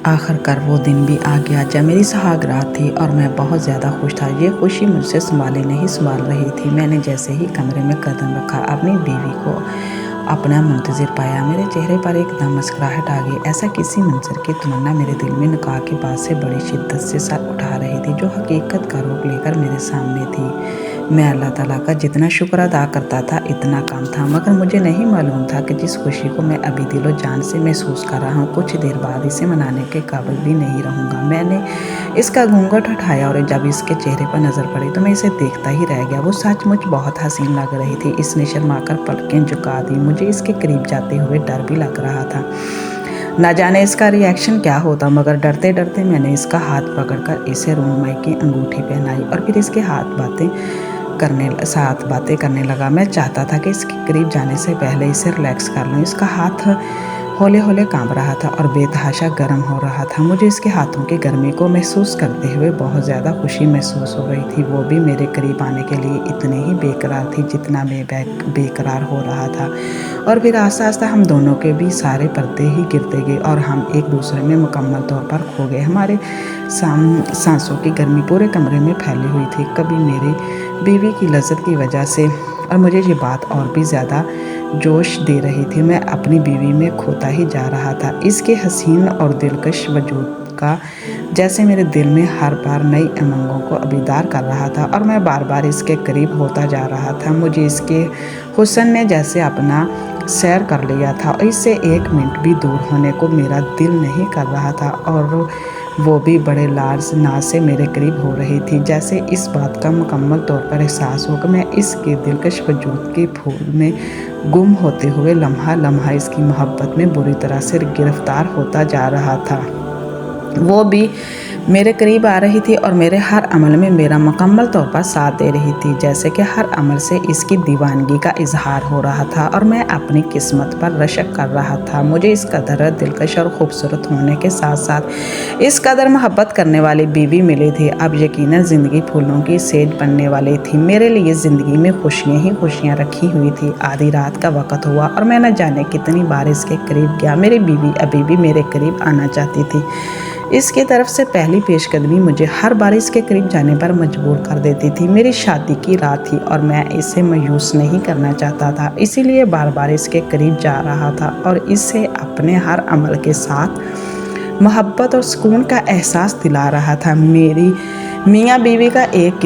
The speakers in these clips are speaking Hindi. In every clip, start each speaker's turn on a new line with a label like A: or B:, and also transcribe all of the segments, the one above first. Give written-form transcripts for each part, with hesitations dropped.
A: आखिरकार वो दिन भी आ गया जब मेरी सुहागरात थी और मैं बहुत ज़्यादा खुश था। ये खुशी मुझसे संभाल रही थी। मैंने जैसे ही कमरे में कदम रखा, अपनी बीवी को अपना मुंतज़िर पाया। मेरे चेहरे पर एकदम मुस्कुराहट आ गई। ऐसा किसी मंजर की तमन्ना मेरे दिल में निकाह के बाद से बड़ी शिद्दत से सर उठा रही थी, जो हकीकत का रूप लेकर मेरे सामने थी। मैं अल्लाह ताला का जितना शुक्र अदा करता था इतना कम था, मगर मुझे नहीं मालूम था कि जिस खुशी को मैं अभी दिलो जान से महसूस कर रहा हूँ, कुछ देर बाद इसे मनाने के काबिल भी नहीं रहूँगा। मैंने इसका घूंघट उठाया और जब इसके चेहरे पर नज़र पड़ी तो मैं इसे देखता ही रह गया। वो सचमुच बहुत हसीन लग रही थी। इसने शर्माकर पलकें झुका दी। मुझे इसके करीब जाते हुए डर भी लग रहा था, न जाने इसका रिएक्शन क्या होता, मगर डरते डरते मैंने इसका हाथ पकड़कर इसे रुनुमाई की अंगूठी पहनाई और फिर इसके साथ बातें करने लगा। मैं चाहता था कि इसके करीब जाने से पहले इसे रिलैक्स कर लूँ। इसका हाथ हौले हौले कांप रहा था और बेतहाशा गर्म हो रहा था। मुझे इसके हाथों की गर्मी को महसूस करते हुए बहुत ज़्यादा खुशी महसूस हो रही थी। वो भी मेरे करीब आने के लिए इतने ही बेकरार थी जितना मैं बेकरार हो रहा था। और फिर आस्ता आस्ता हम दोनों के भी सारे पर्दे ही गिरते गए और हम एक दूसरे में मुकम्मल तौर पर खो गए। हमारे सांसों की गर्मी पूरे कमरे में फैली हुई थी, कभी मेरी बीवी की लज्जत की वजह से, और मुझे ये बात और भी ज़्यादा जोश दे रही थी। मैं अपनी बीवी में खोता ही जा रहा था। इसके हसीन और दिलकश वजूद का जैसे मेरे दिल में हर बार नई उमंगों को अबीदार कर रहा था और मैं बार बार इसके करीब होता जा रहा था। मुझे इसके हुस्न ने जैसे अपना सैर कर लिया था और इससे एक मिनट भी दूर होने को मेरा दिल नहीं कर रहा था, और वो भी बड़े लाज नाज से मेरे करीब हो रही थी। जैसे इस बात का मुकम्मल तौर पर एहसास हो कि मैं इसके दिलकश वजूद के फूल में गुम होते हुए लम्हा लम्हा इसकी मोहब्बत में बुरी तरह से गिरफ्तार होता जा रहा था। वो भी मेरे करीब आ रही थी और मेरे हर अमल में मेरा मुकम्मल तौर पर साथ दे रही थी, जैसे कि हर अमल से इसकी दीवानगी का इजहार हो रहा था और मैं अपनी किस्मत पर रशक कर रहा था। मुझे इस कदर दिलकश और खूबसूरत होने के साथ साथ इस कदर मोहब्बत करने वाली बीवी मिली थी। अब यकीनन ज़िंदगी फूलों की सेज बनने वाली थी। मेरे लिए ज़िंदगी में खुशियाँ ही खुशियाँ रखी हुई थी। आधी रात का वक़्त हुआ और मैं न जाने कितनी बार इसके करीब गया। मेरी बीवी अभी भी मेरे करीब आना चाहती थी। इसकी तरफ से पहली पेशकदमी मुझे हर बार इसके करीब जाने पर मजबूर कर देती थी। मेरी शादी की रात थी और मैं इसे मायूस नहीं करना चाहता था, इसीलिए बार बार इसके करीब जा रहा था और इसे अपने हर अमल के साथ मोहब्बत और सुकून का एहसास दिला रहा था। मेरी मियाँ बीवी का एक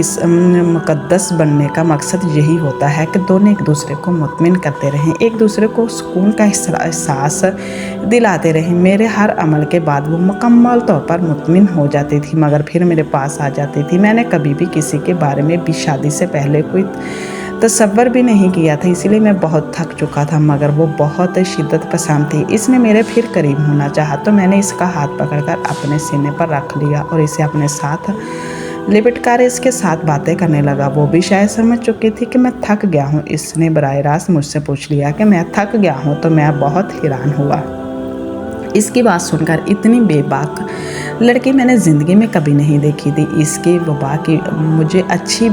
A: मुकद्दस बनने का मकसद यही होता है कि दोनों एक दूसरे को मुतमिन करते रहें, एक दूसरे को सुकून का एहसास दिलाते रहें। मेरे हर अमल के बाद वो मुकम्मल तौर पर मुतमिन हो जाती थी, मगर फिर मेरे पास आ जाती थी। मैंने कभी भी किसी के बारे में भी शादी से पहले कोई तसव्वुर भी नहीं किया था, इसीलिए मैं बहुत थक चुका था, मगर वो बहुत शिद्दत पसंद थी। इसने मेरे फिर करीब होना चाहा तो मैंने इसका हाथ पकड़कर अपने सीने पर रख लिया और इसे अपने साथ लिपट कर इसके साथ बातें करने लगा। वो भी शायद समझ चुकी थी कि मैं थक गया हूँ। इसने बराह रास्त मुझसे पूछ लिया कि मैं थक गया हूँ, तो मैं बहुत हैरान हुआ। इसकी बात सुनकर इतनी बेबाक लड़की मैंने ज़िंदगी में कभी नहीं देखी थी। इसकी बेबाकी मुझे अच्छी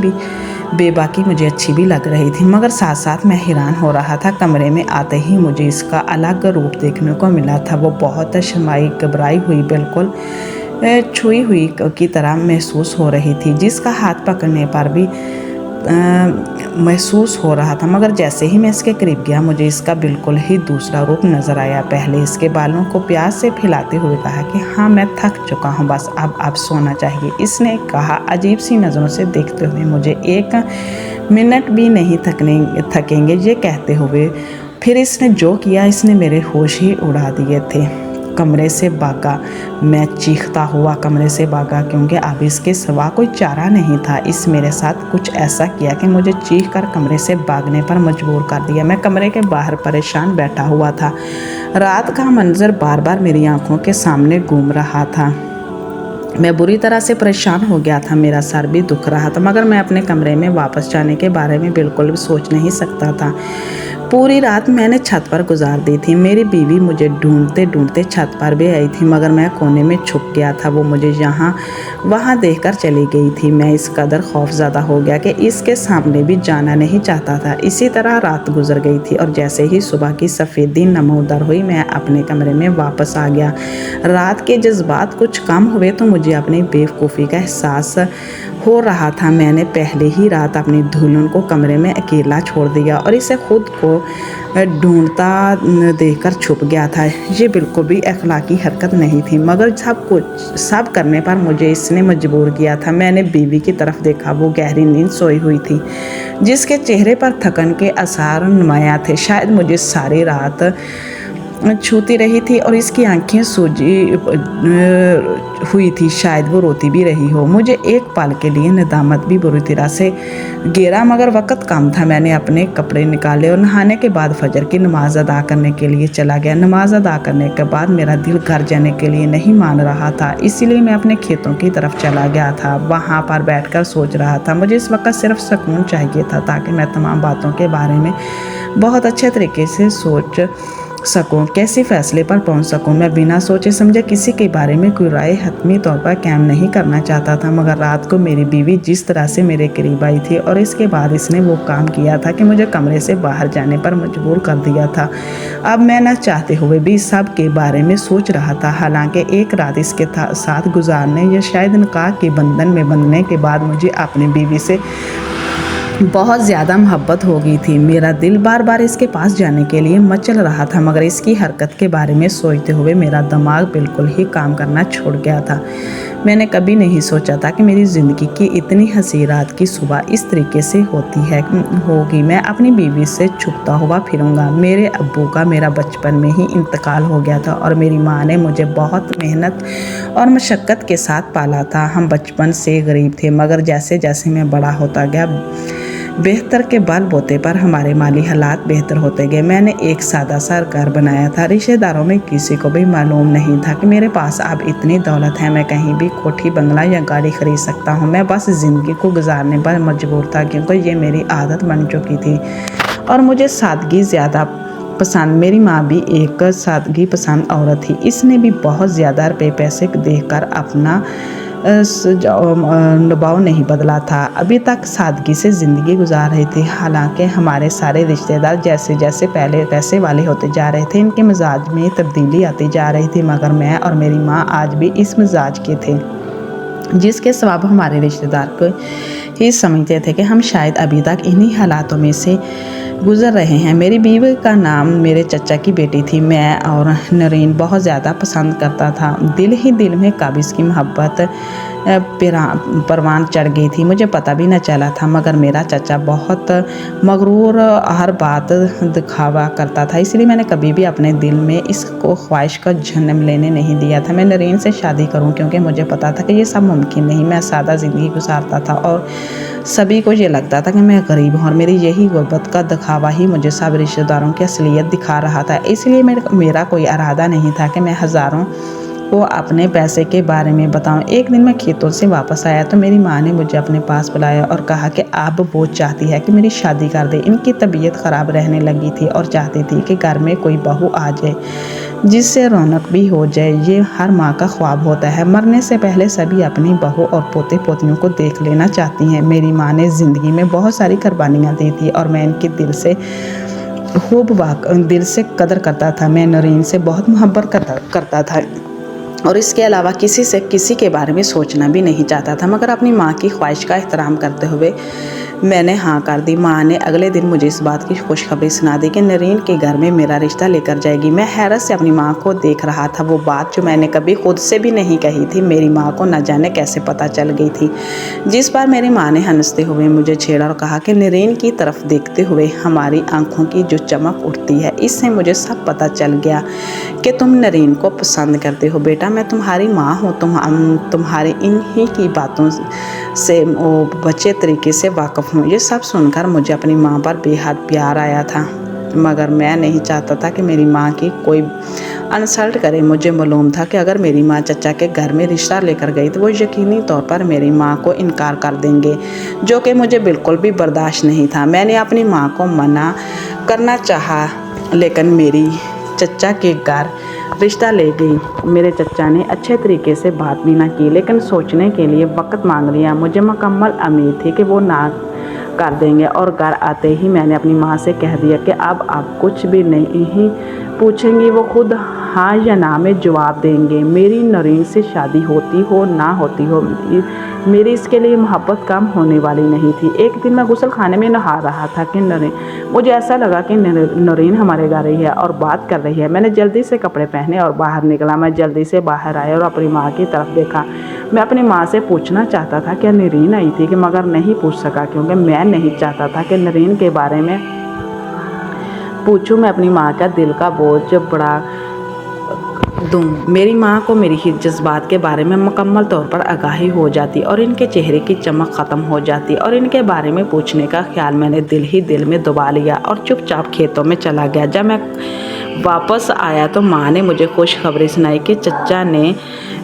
A: भी लग रही थी, मगर साथ साथ मैं हैरान हो रहा था। कमरे में आते ही मुझे इसका अलग रूप देखने को मिला था। वो बहुत शर्माई, घबराई हुई, बिल्कुल छुई हुई की तरह महसूस हो रही थी, जिसका हाथ पकड़ने पर भी महसूस हो रहा था। मगर जैसे ही मैं इसके करीब गया मुझे इसका बिल्कुल ही दूसरा रूप नज़र आया। पहले इसके बालों को प्यार से फैलाते हुए कहा कि हाँ, मैं थक चुका हूँ, बस अब सोना चाहिए। इसने कहा अजीब सी नज़रों से देखते हुए। मुझे एक मिनट भी नहीं थकेंगे ये कहते हुए। फिर इसने जो किया, इसने मेरे होश ही उड़ा दिए थे। कमरे से भागा, मैं चीखता हुआ कमरे से भागा, क्योंकि अब इसके सिवा कोई चारा नहीं था। इस मेरे साथ कुछ ऐसा किया कि मुझे चीख कर कमरे से भागने पर मजबूर कर दिया। मैं कमरे के बाहर परेशान बैठा हुआ था। रात का मंजर बार बार मेरी आंखों के सामने घूम रहा था। मैं बुरी तरह से परेशान हो गया था, मेरा सर भी दुख रहा था, मगर मैं अपने कमरे में वापस जाने के बारे में बिल्कुल भी सोच नहीं सकता था। पूरी रात मैंने छत पर गुजार दी थी। मेरी बीवी मुझे ढूंढते ढूंढते छत पर भी आई थी, मगर मैं कोने में छुप गया था। वो मुझे यहाँ वहाँ देखकर चली गई थी। मैं इस कदर खौफज़दा हो गया कि इसके सामने भी जाना नहीं चाहता था। इसी तरह रात गुजर गई थी और जैसे ही सुबह की सफ़ेदी नमूदार हुई, मैं अपने कमरे में वापस आ गया। रात के जज्बात कुछ कम हुए तो मुझे अपनी बेवकूफ़ी का एहसास हो रहा था। मैंने पहले ही रात अपनी दुल्हन को कमरे में अकेला छोड़ दिया और इसे खुद को ढूंढता देखकर छुप गया था। ये बिल्कुल भी अखलाकी हरकत नहीं थी, मगर सब करने पर मुझे इसने मजबूर किया था। मैंने बीवी की तरफ देखा। वो गहरी नींद सोई हुई थी, जिसके चेहरे पर थकन के आसार नुमाया थे। शायद मुझे सारी रात छूती रही थी और इसकी आंखें सूजी हुई थी। शायद वो रोती भी रही हो। मुझे एक पल के लिए नदामत भी बुरी तरह से घेरा, मगर वक़्त कम था। मैंने अपने कपड़े निकाले और नहाने के बाद फजर की नमाज़ अदा करने के लिए चला गया। नमाज़ अदा करने के बाद मेरा दिल घर जाने के लिए नहीं मान रहा था, इसीलिए मैं अपने खेतों की तरफ चला गया था। वहाँ पर बैठकर सोच रहा था। मुझे इस वक्त सिर्फ सुकून चाहिए था, ताकि मैं तमाम बातों के बारे में बहुत अच्छे तरीके से सोच सकूं, कैसे फैसले पर पहुंच सकूं। मैं बिना सोचे समझे किसी के बारे में कोई राय हतमी तौर पर कायम नहीं करना चाहता था, मगर रात को मेरी बीवी जिस तरह से मेरे करीब आई थी और इसके बाद इसने वो काम किया था कि मुझे कमरे से बाहर जाने पर मजबूर कर दिया था। अब मैं न चाहते हुए भी सब के बारे में सोच रहा था। हालांकि एक रात इसके साथ गुजारने या शायद निकाह के बंधन में बंधने के बाद मुझे अपनी बीवी से बहुत ज़्यादा मोहब्बत हो गई थी। मेरा दिल बार बार इसके पास जाने के लिए मचल रहा था, मगर इसकी हरकत के बारे में सोचते हुए मेरा दिमाग बिल्कुल ही काम करना छोड़ गया था। मैंने कभी नहीं सोचा था कि मेरी ज़िंदगी की इतनी हंसी रात की सुबह इस तरीके से होगी। मैं अपनी बीवी से छुपता हुआ फिरूंगा। मेरे अब्बू का मेरा बचपन में ही इंतकाल हो गया था और मेरी माँ ने मुझे बहुत मेहनत और मशक्क़त के साथ पाला था। हम बचपन से गरीब थे, मगर जैसे जैसे मैं बड़ा होता गया, बेहतर के बलबूते पर हमारे माली हालात बेहतर होते गए। मैंने एक सादा सा घर बनाया था। रिश्तेदारों में किसी को भी मालूम नहीं था कि मेरे पास अब इतनी दौलत है। मैं कहीं भी कोठी बंगला या गाड़ी खरीद सकता हूँ। मैं बस ज़िंदगी को गुजारने पर मजबूर था, क्योंकि ये मेरी आदत बन चुकी थी और मुझे सादगी ज़्यादा पसंद। मेरी माँ भी एक सादगी पसंद औरत थी। इसने भी बहुत ज़्यादा रुपये पैसे देखकर अपना दबाव नहीं बदला था। अभी तक सादगी से ज़िंदगी गुजार रहे थे। हालांकि हमारे सारे रिश्तेदार जैसे जैसे पहले पैसे वाले होते जा रहे थे, इनके मिजाज में तब्दीली आती जा रही थी, मगर मैं और मेरी माँ आज भी इस मिजाज के थे, जिसके सबब हमारे रिश्तेदार को ही समझते थे कि हम शायद अभी तक इन्हीं हालातों में से गुज़र रहे हैं। मेरी बीवी का नाम मेरे चचा की बेटी थी। मैं और नरीन बहुत ज़्यादा पसंद करता था। दिल ही दिल में कब इसकी मोहब्बत परवान चढ़ गई थी, मुझे पता भी न चला था। मगर मेरा चचा बहुत मगरूर, हर बात दिखावा करता था, इसलिए मैंने कभी भी अपने दिल में इसको ख्वाहिश का जन्म लेने नहीं दिया था। मैं नरीन से शादी करूं, क्योंकि मुझे पता था कि ये सब मुमकिन नहीं। मैं सादा ज़िंदगी गुजारता था और सभी को ये लगता था कि मैं गरीब हूँ और मेरी यही गुर्बत का दिखावा ही मुझे सब रिश्तेदारों की असलियत दिखा रहा था। इसलिए मेरा कोई इरादा नहीं था कि मैं हज़ारों को अपने पैसे के बारे में बताऊं। एक दिन मैं खेतों से वापस आया तो मेरी माँ ने मुझे अपने पास बुलाया और कहा कि अब वो चाहती है कि मेरी शादी कर दे। इनकी तबीयत ख़राब रहने लगी थी और चाहती थी कि घर में कोई बहू आ जाए जिससे रौनक भी हो जाए। ये हर माँ का ख्वाब होता है। मरने से पहले सभी अपनी बहू और पोते पोतियों को देख लेना चाहती हैं। मेरी माँ ने ज़िंदगी में बहुत सारी कुर्बानियाँ दी थी और मैं इनकी दिल से कदर करता था। मैं नरीन से बहुत मोहब्बत करता था और इसके अलावा किसी के बारे में सोचना भी नहीं चाहता था, मगर अपनी माँ की ख्वाहिश का एहतराम करते हुए मैंने हाँ कर दी। माँ ने अगले दिन मुझे इस बात की खुशखबरी सुना दी कि नरीन के घर में मेरा रिश्ता लेकर जाएगी। मैं हैरत से अपनी माँ को देख रहा था। वो बात जो मैंने कभी खुद से भी नहीं कही थी, मेरी माँ को न जाने कैसे पता चल गई थी। जिस बार मेरी माँ ने हंसते हुए मुझे छेड़ा और कहा कि नरीन की तरफ देखते हुए हमारी आंखों की जो चमक उठती है, इससे मुझे सब पता चल गया कि तुम नरीन को पसंद करते हो। बेटा, मैं तुम्हारी माँ हूँ, तुम्हारी इन्हीं की बातों से बच्चे तरीके से वाक़फ़ हूँ। ये सब सुनकर मुझे अपनी माँ पर बेहद प्यार आया था, मगर मैं नहीं चाहता था कि मेरी माँ की कोई इंसल्ट करे। मुझे मालूम था कि अगर मेरी माँ चचा के घर में रिश्ता लेकर गई तो वो यकीनी तौर पर मेरी माँ को इनकार कर देंगे, जो कि मुझे बिल्कुल भी बर्दाश्त नहीं था। मैंने अपनी माँ को मना करना चाहा, लेकिन मेरी चचा के घर रिश्ता ले गई। मेरे चचा ने अच्छे तरीके से बात भी ना की, लेकिन सोचने के लिए वक्त मांग लिया। मुझे मुकम्मल उम्मीद थी कि वो ना कर देंगे और घर आते ही मैंने अपनी माँ से कह दिया कि अब आप कुछ भी नहीं पूछेंगी, वो खुद हाँ या ना में जवाब देंगे। मेरी नरीन से शादी होती हो ना होती हो, मेरी इसके लिए मोहब्बत कम होने वाली नहीं थी। एक दिन मैं गुसल खाने में नहा रहा था कि मुझे ऐसा लगा कि नरीन हमारे घर रही है और बात कर रही है। मैंने जल्दी से कपड़े पहने और बाहर निकला। मैं जल्दी से बाहर आया और अपनी माँ की तरफ देखा। मैं अपनी माँ से पूछना चाहता था कि नरीन आई थी कि मगर नहीं पूछ सका, क्योंकि मैं नहीं चाहता था कि नरीन के बारे में पूछूं। मैं अपनी माँ का दिल का बोझ बड़ा दूँ। मेरी माँ को मेरी ही जज्बात के बारे में मुकम्मल तौर पर आगाही हो जाती और इनके चेहरे की चमक ख़त्म हो जाती और इनके बारे में पूछने का ख्याल मैंने दिल ही दिल में दबा लिया और चुपचाप खेतों में चला गया। जब मैं वापस आया तो माँ ने मुझे खुशखबरी सुनाई कि चचा ने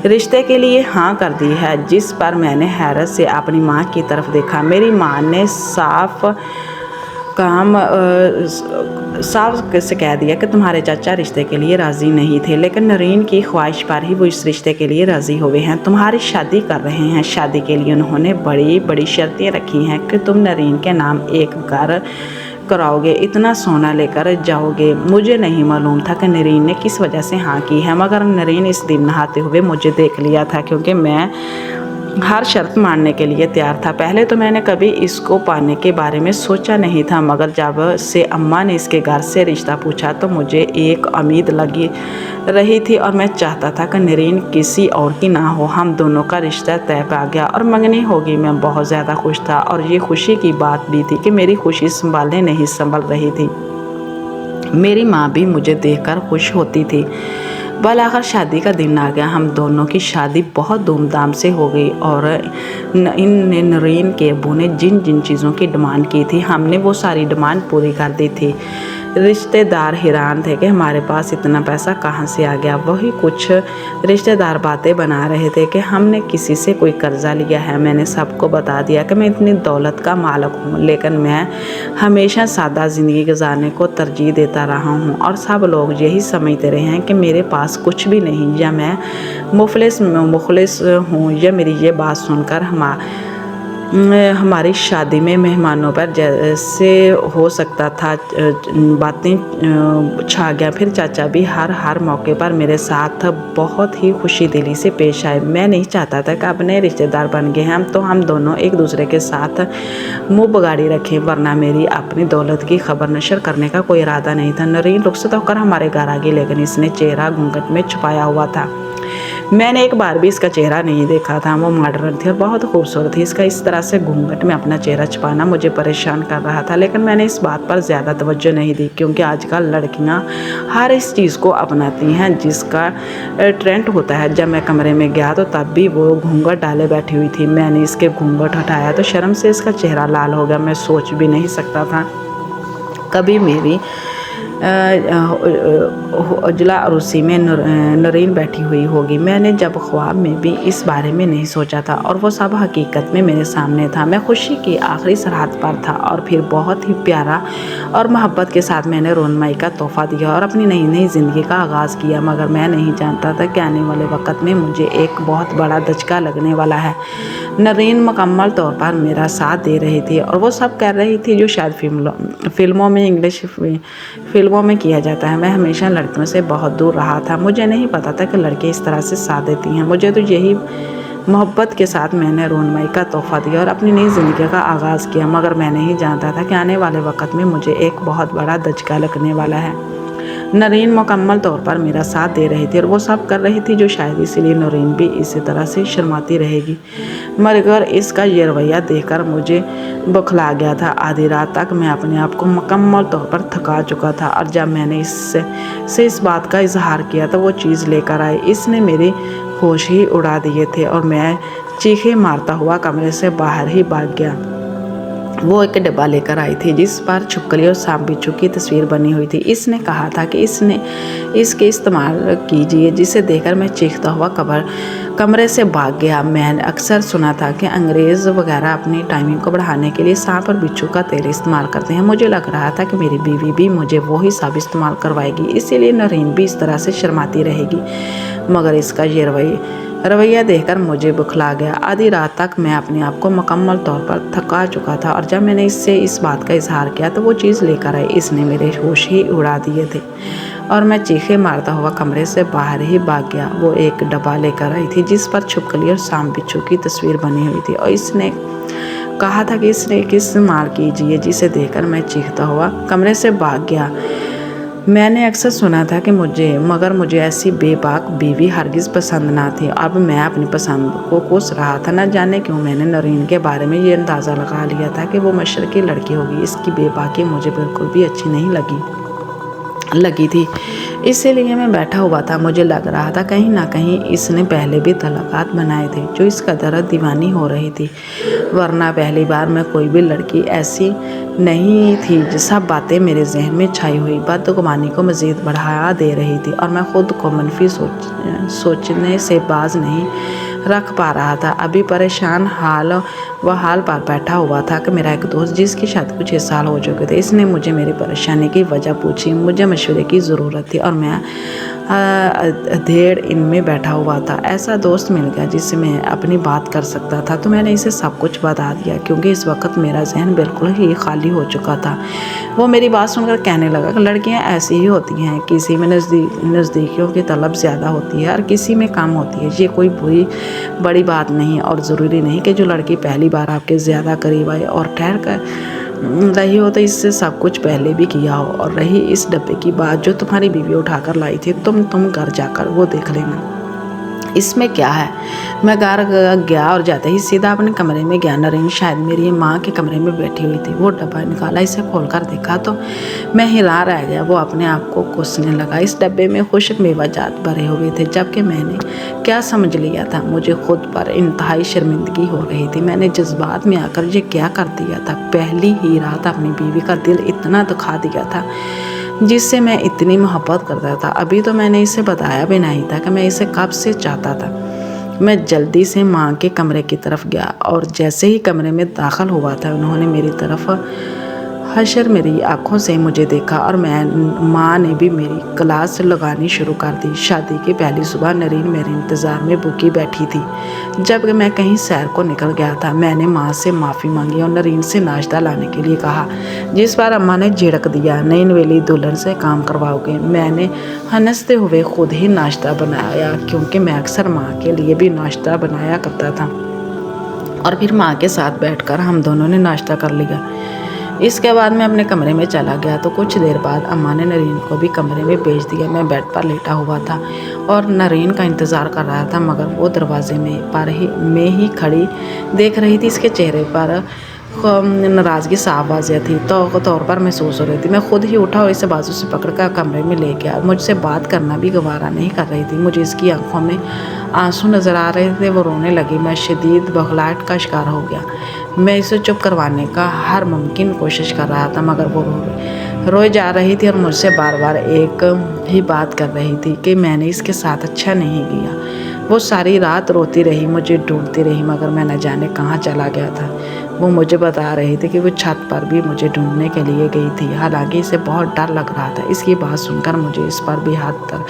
A: रिश्ते के लिए हाँ कर दी है, जिस पर मैंने हैरत से अपनी माँ की तरफ देखा। मेरी माँ ने साफ से कह दिया कि तुम्हारे चाचा रिश्ते के लिए राज़ी नहीं थे, लेकिन नरीन की ख्वाहिश पर ही वो इस रिश्ते के लिए राज़ी हुए हैं। तुम्हारी शादी कर रहे हैं। शादी के लिए उन्होंने बड़ी बड़ी शर्तें रखी हैं कि तुम नरीन के नाम एक घर कराओगे, इतना सोना लेकर जाओगे। मुझे नहीं मालूम था कि नरीन ने किस वजह से हाँ की है, मगर नरीन इस दिन नहाते हुए मुझे देख लिया था, क्योंकि मैं हर शर्त मानने के लिए तैयार था। पहले तो मैंने कभी इसको पाने के बारे में सोचा नहीं था, मगर जब से अम्मा ने इसके घर से रिश्ता पूछा तो मुझे एक उम्मीद लगी रही थी और मैं चाहता था कि नरीन किसी और की ना हो। हम दोनों का रिश्ता तय पा गया और मंगनी होगी। मैं बहुत ज़्यादा खुश था और ये खुशी की बात भी थी कि मेरी खुशी संभालने नहीं संभल रही थी। मेरी माँ भी मुझे देखकर खुश होती थी। आखिर शादी का दिन आ गया। हम दोनों की शादी बहुत धूमधाम से हो गई और नरीन के अब्बू ने जिन जिन चीज़ों की डिमांड की थी, हमने वो सारी डिमांड पूरी कर दी थी। रिश्तेदार हैरान थे कि हमारे पास इतना पैसा कहाँ से आ गया। वही कुछ रिश्तेदार बातें बना रहे थे कि हमने किसी से कोई कर्जा लिया है। मैंने सबको बता दिया कि मैं इतनी दौलत का मालिक हूँ, लेकिन मैं हमेशा सादा ज़िंदगी गुजारने को तरजीह देता रहा हूँ और सब लोग यही समझते रहे हैं कि मेरे पास कुछ भी नहीं, या मैं मुखलिस हूँ। या मेरी ये बात सुनकर हमारी शादी में मेहमानों पर जैसे हो सकता था बातें छा गया। फिर चाचा भी हर मौके पर मेरे साथ बहुत ही खुशी दिली से पेश आए। मैं नहीं चाहता था कि अपने रिश्तेदार बन गए हैं तो हम दोनों एक दूसरे के साथ मुँह बगाड़ी रखें, वरना मेरी अपनी दौलत की खबर नशर करने का कोई इरादा नहीं था। नरीन रुखसत होकर हमारे घर आ गई, लेकिन इसने चेहरा घूंघट में छुपाया हुआ था। मैंने एक बार भी इसका चेहरा नहीं देखा था। वो मॉडर्न थी और बहुत खूबसूरत थी। इसका इस तरह से घूंघट में अपना चेहरा छुपाना मुझे परेशान कर रहा था, लेकिन मैंने इस बात पर ज़्यादा तवज्जो नहीं दी, क्योंकि आजकल लड़कियां हर इस चीज़ को अपनाती हैं जिसका ट्रेंड होता है। जब मैं कमरे में गया तो तब भी वो घूंघट डाले बैठी हुई थी। मैंने इसके घूंघट हटाया तो शर्म से इसका चेहरा लाल हो गया। मैं सोच भी नहीं सकता था कभी मेरी उजला अरूसी में नरीन बैठी हुई होगी। मैंने जब ख्वाब में भी इस बारे में नहीं सोचा था और वो सब हकीकत में मेरे सामने था। मैं खुशी की आखिरी सरहद पर था और फिर बहुत ही प्यारा और मोहब्बत के साथ मैंने रोनमाई का तोहफ़ा दिया और अपनी नई नई ज़िंदगी का आगाज़ किया। मगर मैं नहीं जानता था कि आने वाले वक्त में मुझे एक बहुत बड़ा धचका लगने वाला है। नरीन मुकम्मल तौर पर मेरा साथ दे रही थी और वो सब कर रही थी जो शायद फिल्मों में इंग्लिश फिल्मों में किया जाता है। मैं हमेशा लड़कियों से बहुत दूर रहा था। मुझे नहीं पता था कि लड़के इस तरह से साथ देती हैं। मुझे तो यही मोहब्बत के साथ मैंने रोनमाई का तोहफ़ा दिया और अपनी नई ज़िंदगी का आगाज़ किया। मगर मैं नहीं जानता था कि आने वाले वक्त में मुझे एक बहुत बड़ा धचका लगने वाला है। नरीन मुकम्मल तौर पर मेरा साथ दे रही थी और वो सब कर रही थी जो शायद इसीलिए नरीन भी इसी तरह से शर्माती रहेगी। मगर इसका ये रवैया देखकर मुझे बौखला गया था। आधी रात तक मैं अपने आप को मुकम्मल तौर पर थका चुका था और जब मैंने इससे इस बात का इजहार किया तो वो चीज़ लेकर आई। इसने मेरे होश ही उड़ा दिए थे और मैं चीखें मारता हुआ कमरे से बाहर ही भाग गया। वो एक डिब्बा लेकर आई थी जिस पर छिपकली और सांप बिच्छू की तस्वीर बनी हुई थी। इसने कहा था कि इसके इस्तेमाल कीजिए, जिसे देखकर मैं चीखता हुआ कमरे से भाग गया। मैंने अक्सर सुना था कि अंग्रेज़ वगैरह अपनी टाइमिंग को बढ़ाने के लिए सांप और बिच्छू का तेल इस्तेमाल करते हैं। मुझे लग रहा था कि मेरी बीवी भी मुझे वही सब इस्तेमाल करवाएगी, इसीलिए नरीन भी इस तरह से शर्माती रहेगी। मगर इसका ये रवैया देखकर मुझे बुखला गया। आधी रात तक मैं अपने आप को मुकम्मल तौर पर थका चुका था और जब मैंने इससे इस बात का इजहार किया तो वो चीज़ लेकर आई। इसने मेरे होश ही उड़ा दिए थे और मैं चीखे मारता हुआ कमरे से बाहर ही भाग गया। वो एक डब्बा लेकर आई थी जिस पर छिपकली और सांप बिच्छू की तस्वीर बनी हुई थी और इसने कहा था कि इसने इस्तेमाल कीजिए, जिसे देखकर मैं चीखता हुआ कमरे से भाग गया। मैंने अक्सर सुना था कि मगर मुझे ऐसी बेबाक बीवी हरगिज़ पसंद ना थी। अब मैं अपनी पसंद को कोस रहा था। न जाने क्यों मैंने नरीन के बारे में ये अंदाज़ा लगा लिया था कि वो मशरक़ी लड़की होगी। इसकी बेबाकी मुझे बिल्कुल भी अच्छी नहीं लगी थी, इसीलिए मैं बैठा हुआ था। मुझे लग रहा था कहीं ना कहीं इसने पहले भी तलाक़ात बनाए थे जो इस कदर दीवानी हो रही थी, वरना पहली बार मैं कोई भी लड़की ऐसी नहीं थी। सब बातें मेरे जहन में छाई हुई बदगुमानी को मज़ीद बढ़ा दे रही थी और मैं ख़ुद को मनफी सोचने से बाज नहीं रख पा रहा था। अभी परेशान हाल पर बैठा हुआ था कि मेरा एक दोस्त जिसकी शादी को 6 साल हो चुके थे, इसने मुझे मेरी परेशानी की वजह पूछी। मुझे मशवरे की ज़रूरत थी और मैं अधेड़ इनमें बैठा हुआ था। ऐसा दोस्त मिल गया जिससे मैं अपनी बात कर सकता था, तो मैंने इसे सब कुछ बता दिया क्योंकि इस वक्त मेरा जहन बिल्कुल ही खाली हो चुका था। वो मेरी बात सुनकर कहने लगा कि लड़कियां ऐसी ही होती हैं, किसी में नज़दीकियों की तलब ज़्यादा होती है और किसी में कम होती है। ये कोई बड़ी बात नहीं और ज़रूरी नहीं कि जो लड़की पहली बार आपके ज़्यादा करीब आए और ठहर कर रही हो तो इससे सब कुछ पहले भी किया हो। और रही इस डब्बे की बात जो तुम्हारी बीवी उठाकर लाई थी, तुम घर जाकर वो देख लेना, इसमें क्या है। मैं घर गया और जाते ही सीधा अपने कमरे में गया। नरीन शायद मेरी माँ के कमरे में बैठी हुई थी। वो डब्बा निकाला, इसे खोलकर देखा तो मैं हिला रह गया। वो अपने आप को कोसने लगा। इस डब्बे में खुश्क मेवाजात भरे हुए थे, जबकि मैंने क्या समझ लिया था। मुझे खुद पर इंतहाई शर्मिंदगी हो रही थी। मैंने जज्बात में आकर ये क्या कर दिया था। पहली ही रात अपनी बीवी का दिल इतना दुखा दिया था जिससे मैं इतनी मोहब्बत करता था। अभी तो मैंने इसे बताया भी नहीं था कि मैं इसे कब से चाहता था। मैं जल्दी से माँ के कमरे की तरफ गया और जैसे ही कमरे में दाखिल हुआ था उन्होंने मेरी तरफ हशर मेरी आंखों से मुझे देखा और माँ ने भी मेरी क्लास लगानी शुरू कर दी। शादी की पहली सुबह नरीन मेरे इंतज़ार में भूखी बैठी थी। जब मैं कहीं सैर को निकल गया था, मैंने माँ से माफ़ी मांगी और नरीन से नाश्ता लाने के लिए कहा, जिस पर अम्मा ने झिड़क दिया, नई नवेली दुल्हन से काम करवाओगे। मैंने हंसते हुए खुद ही नाश्ता बनाया क्योंकि मैं अक्सर माँ के लिए भी नाश्ता बनाया करता था और फिर माँ के साथ बैठकर हम दोनों ने नाश्ता कर लिया। इसके बाद मैं अपने कमरे में चला गया तो कुछ देर बाद अम्मा ने नरीन को भी कमरे में भेज दिया। मैं बेड पर लेटा हुआ था और नरीन का इंतज़ार कर रहा था, मगर वो दरवाजे में ही खड़ी देख रही थी। इसके चेहरे पर नाराज़गी साफ वाज़ह थी तो तौर पर महसूस हो रही थी। मैं खुद ही उठा और इसे बाजू से पकड़कर कमरे में ले गया। मुझसे बात करना भी गवारा नहीं कर रही थी। मुझे इसकी आंखों में आंसू नज़र आ रहे थे। वो रोने लगी। मैं शदीद बखलाहट का शिकार हो गया। मैं इसे चुप करवाने का हर मुमकिन कोशिश कर रहा था, मगर वो रोए जा रही थी और मुझसे बार बार एक ही बात कर रही थी कि मैंने इसके साथ अच्छा नहीं किया। वो सारी रात रोती रही, मुझे ढूंढती रही, मगर मैं न जाने कहाँ चला गया था। वो मुझे बता रही थी कि वो छत पर भी मुझे ढूंढने के लिए गई थी। हालांकि इसे बहुत डर लग रहा था। इसकी बात सुनकर मुझे इस पर भी हद तक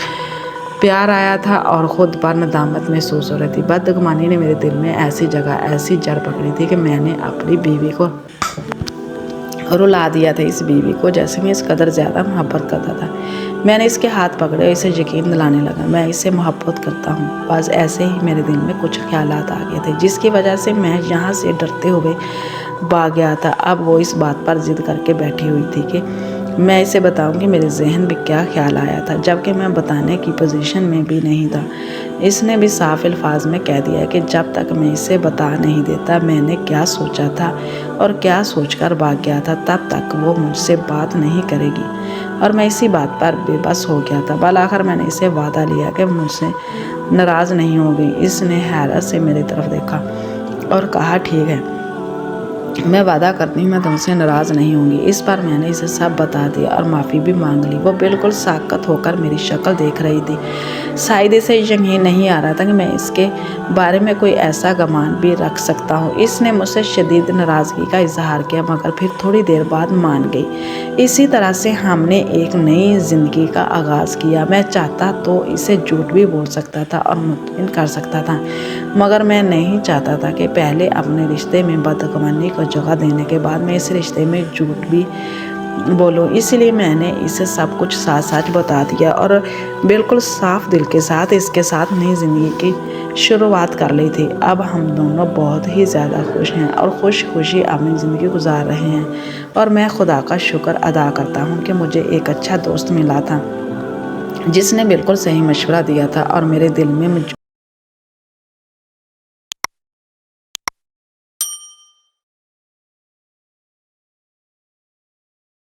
A: प्यार आया था और ख़ुद पर नदामत महसूस हो रही थी। बदगुमानी ने मेरे दिल में ऐसी जड़ पकड़ी थी कि मैंने अपनी बीवी को रुला दिया था। इस बीवी को जैसे मैं इस कदर ज़्यादा मोहब्बत करता था। मैंने इसके हाथ पकड़े और इसे यकीन दिलाने लगा मैं इसे मोहब्बत करता हूँ। बस ऐसे ही मेरे दिल में कुछ ख्यालात आ गए थे जिसकी वजह से मैं यहाँ से डरते हुए भाग गया था। अब वो इस बात पर जिद करके बैठी हुई थी कि मैं इसे बताऊं कि मेरे जहन में क्या ख्याल आया था, जबकि मैं बताने की पोजीशन में भी नहीं था। इसने भी साफ अल्फाज में कह दिया कि जब तक मैं इसे बता नहीं देता मैंने क्या सोचा था और क्या सोचकर भाग गया था, तब तक वो मुझसे बात नहीं करेगी। और मैं इसी बात पर बेबस हो गया था। बल आखिर मैंने इसे वादा लिया कि मुझसे नाराज़ नहीं होगी। इसने हैरत से मेरी तरफ देखा और कहा, ठीक है, मैं वादा करती हूँ मैं तुमसे नाराज़ नहीं होंगी। इस बार मैंने इसे सब बता दिया और माफ़ी भी मांग ली। वो बिल्कुल साकत होकर मेरी शक्ल देख रही थी। शायद इसे यकीन नहीं आ रहा था कि मैं इसके बारे में कोई ऐसा गुमान भी रख सकता हूँ। इसने मुझसे शदीद नाराज़गी का इजहार किया, मगर फिर थोड़ी देर बाद मान गई। इसी तरह से हमने एक नई ज़िंदगी का आगाज़ किया। मैं चाहता तो इसे झूठ भी बोल सकता था और मुतमिन कर सकता था, मगर मैं नहीं चाहता था कि पहले अपने रिश्ते में बदगुमानी को जगह देने के बाद मैं इस रिश्ते में झूठ भी बोलूं। इसलिए मैंने इसे सब कुछ साथ साथ बता दिया और बिल्कुल साफ दिल के साथ इसके साथ नई ज़िंदगी की शुरुआत कर ली थी। अब हम दोनों बहुत ही ज़्यादा खुश हैं और खुश खुशी अपनी ज़िंदगी गुजार रहे हैं। और मैं खुदा का शुक्र अदा करता हूँ कि मुझे एक अच्छा दोस्त मिला था जिसने बिल्कुल सही मशवरा दिया था और मेरे दिल में